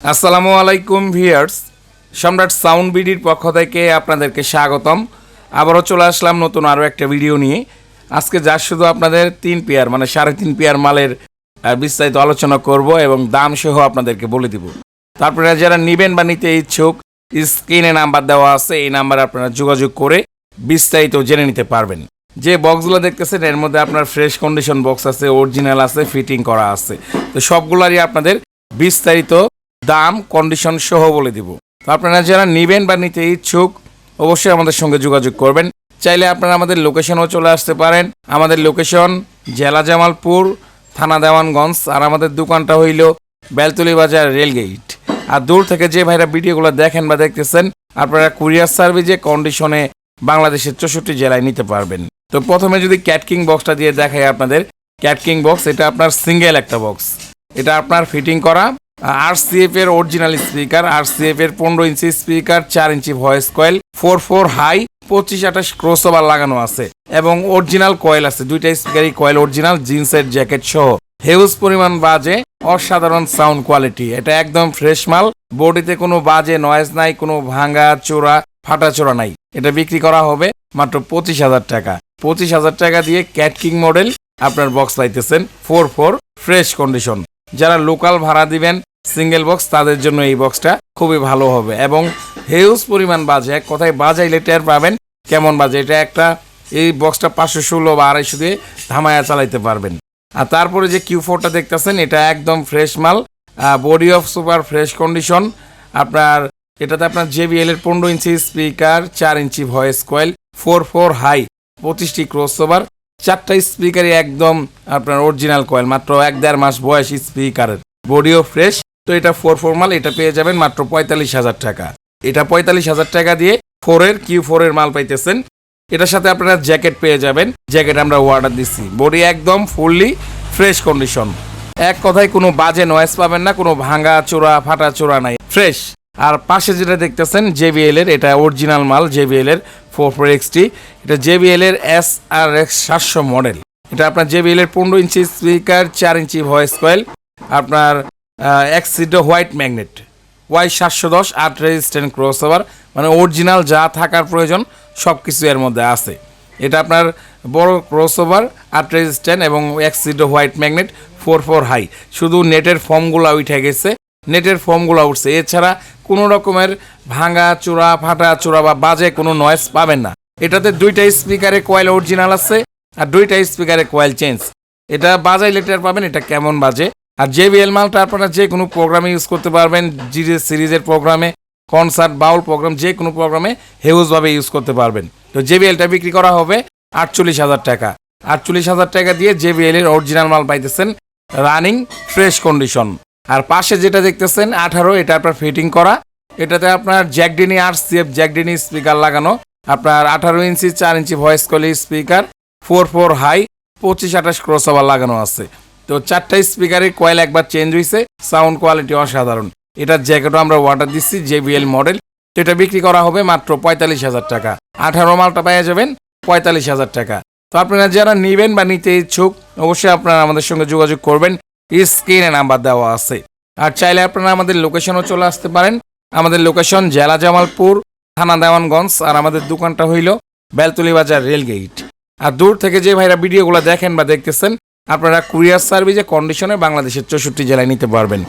আসসালামু আলাইকুম ভিউয়ার্স, সম্রাট সাউন্ড বিডির পক্ষ থেকে আপনাদেরকে স্বাগতম। আবারও চলে আসলাম নতুন আরও একটা ভিডিও নিয়ে। আজকে যা শুধু আপনাদের 3 পেয়ার মানে 3.5 পেয়ার মালের বিস্তারিত আলোচনা করব এবং দাম সহ আপনাদেরকে বলে দিব। তারপরে যারা নেবেন বা নিতে ইচ্ছুক, স্ক্রিনে নাম্বার দেওয়া আছে, এই নাম্বারে আপনারা যোগাযোগ করে বিস্তারিত জেনে নিতে পারবেন। যে বক্সগুলো দেখতেছেন এর মধ্যে আপনার ফ্রেশ কন্ডিশন বক্স আছে, অরিজিনাল আছে, ফিটিং করা আছে। তো সবগুলোরই আপনাদের বিস্তারিত দাম কন্ডিশন সহ বলে দিব। তো আপনারা যারা নেবেন বা নিতে ইচ্ছুক অবশ্যই আমাদের সঙ্গে যোগাযোগ করবেন। চাইলে আপনারা আমাদের লোকেশনও চলে আসতে পারেন। আমাদের লোকেশন জেলা জামালপুর, থানা দেওয়ানগঞ্জ, আর আমাদের দোকানটা হইল বেলতলি বাজার রেলগেট। আর দূর থেকে যে ভাইরা ভিডিওগুলো দেখেন বা দেখতেছেন আপনারা কুরিয়ার সার্ভিসে কন্ডিশনে বাংলাদেশের 64 জেলায় নিতে পারবেন। তো প্রথমে যদি ক্যাটকিং বক্সটা দিয়ে দেখাই আপনাদের, ক্যাটকিং বক্স এটা আপনার সিঙ্গেল একটা বক্স, এটা আপনার ফিটিং করা RCF এর অরিজিনাল স্পিকার, RCF এর 15 inch speaker, 4 inch voice coil, 4 high, 25-28 crossover লাগানো আছে এবং অরিজিনাল কয়েল আছে। দুইটা স্পিকারই কয়েল অরিজিনাল, জিন্সের জ্যাকেট সহ, হিউজ পরিমাণ বাজে, অসাধারণ সাউন্ড কোয়ালিটি। এটা একদম ফ্রেশ মাল, বডিতে কোনো বাজে নয়েজ নাই, কোনো ভাঙা চোরা ফাটা চোরা নাই। এটা বিক্রি করা হবে মাত্র 25,000 টাকা। 25,000 টাকা দিয়ে ক্যাটকিং মডেল আপনার বক্স পাইতেছেন 4 ফ্রেশ কন্ডিশন। যারা লোকাল ভাড়া দিবেন সিঙ্গেল বক্স তাদের জন্য এই বক্সটা খুবই ভালো হবে এবং হিউজ পরিমাণ বাজে, এক কথায় বাজাইলে টের পাবেন কেমন বাজে। এটা একটা এই বক্সটা 516 বা 250 দিয়ে ধামায়া চালাইতে পারবেন। আর তারপরে যে Q4টা দেখতেছেন এটা একদম ফ্রেশ মাল, body of super fresh condition. আপনার এটাতে আপনার JBL এর 15 inch speaker, 4 inch voice coil, 4 high, 25টি crossover, 4টা স্পিকারই একদম আপনার অরিজিনাল কয়েল, মাত্র 1-1.5 মাস বয়স স্পিকারের, বডিও ফ্রেশ। তো এটা 4 মাল, এটা পেয়ে যাবেন মাত্র 45,000 টাকা। এটা 45,000 টাকা দিয়ে Q4 এর মাল পাইতেছেন। এটার সাথে আপনারা জ্যাকেট পেয়ে যাবেন, জ্যাকেট আমরা অর্ডার দিচ্ছি। বডি একদম ফুললি ফ্রেশ কন্ডিশন, এক কথায় কোনো বাজে নয়েজ পাবেন না, কোনো ভাঙা চোরা ফাটা চোরা নাই, ফ্রেশ। আর পাশে যেটা দেখতেছেন JBL এর, এটা অরিজিনাল মাল, JBL এর 4 XT, এটা JBL এর SRX 700 মডেল। এটা আপনার JBL এর 15 inch speaker, 4 inch voice coil, আপনার এক্সিডো white magnet, Y710 8 resistant crossover, মানে অরিজিনাল যা থাকার প্রয়োজন সব কিছু এর মধ্যে আছে। এটা আপনার বড় ক্রসওভার, 8 রেজিস্ট্যান্ট এবং এক্সিডো হোয়াইট ম্যাগনেট, 4 হাই। শুধু নেটের ফর্মগুলো উঠে গেছে, নেটের ফর্মগুলো উঠছে, এছাড়া কোনো রকমের ভাঙা চোরা ফাটা চোরা বা বাজে কোনো নয়েজ পাবেন না। এটাতে 2টা স্পিকারে কয়েল অরিজিনাল আছে আর 2টা স্পিকারে কয়েল চেঞ্জ। এটা বাজাইলে টের পাবেন এটা কেমন বাজে। আর JBL মালটা আপনারা যে কোনো প্রোগ্রামে ইউজ করতে পারবেন, সিরিজের প্রোগ্রামে, কনসার্ট, বাউল প্রোগ্রাম, যে কোনো প্রোগ্রামে হিউজভাবে ইউজ করতে পারবেন। তো JBLটা বিক্রি করা হবে 48,000 টাকা। 48,000 টাকা দিয়ে JBL এর অরিজিনাল মাল পাইতেছেন, রানিং ফ্রেশ কন্ডিশন। আর পাশে যেটা দেখতেছেন 18, এটা আপনার ফিটিং করা, এটাতে আপনার জ্যাকডিনি RCF জ্যাকডিনি স্পিকার লাগানো, আপনার 18 inch 4 inch voice coil speaker, 4 high, 25-28 crossover লাগানো আছে। তো 4টা স্পিকারের কয়েল একবার চেঞ্জ হয়েছে, সাউন্ড কোয়ালিটি অসাধারণ। এটার জ্যাকেটও আমরা অর্ডার দিচ্ছি, JBL মডেল। তো এটা বিক্রি করা হবে মাত্র 45,000 টাকা। 18 মালটা পেয়ে যাবেন 45,000 টাকা। তো আপনারা যারা নেবেন বা নিতে ইচ্ছুক অবশ্যই আপনারা আমাদের সঙ্গে যোগাযোগ করবেন, স্ক্রিনে নাম্বার দেওয়া আছে। আর চাইলে আপনারা আমাদের লোকেশনও চলে আসতে পারেন। আমাদের লোকেশন জেলা জামালপুর, থানা দেওয়ানগঞ্জ, আর আমাদের দোকানটা হইল বেলতলি বাজার রেলগেট। আর দূর থেকে যে ভাইরা ভিডিওগুলো দেখেন বা দেখতেছেন আপনারা কুরিয়ার সার্ভিসে কন্ডিশনে বাংলাদেশের 64 জেলায় নিতে পারবেন।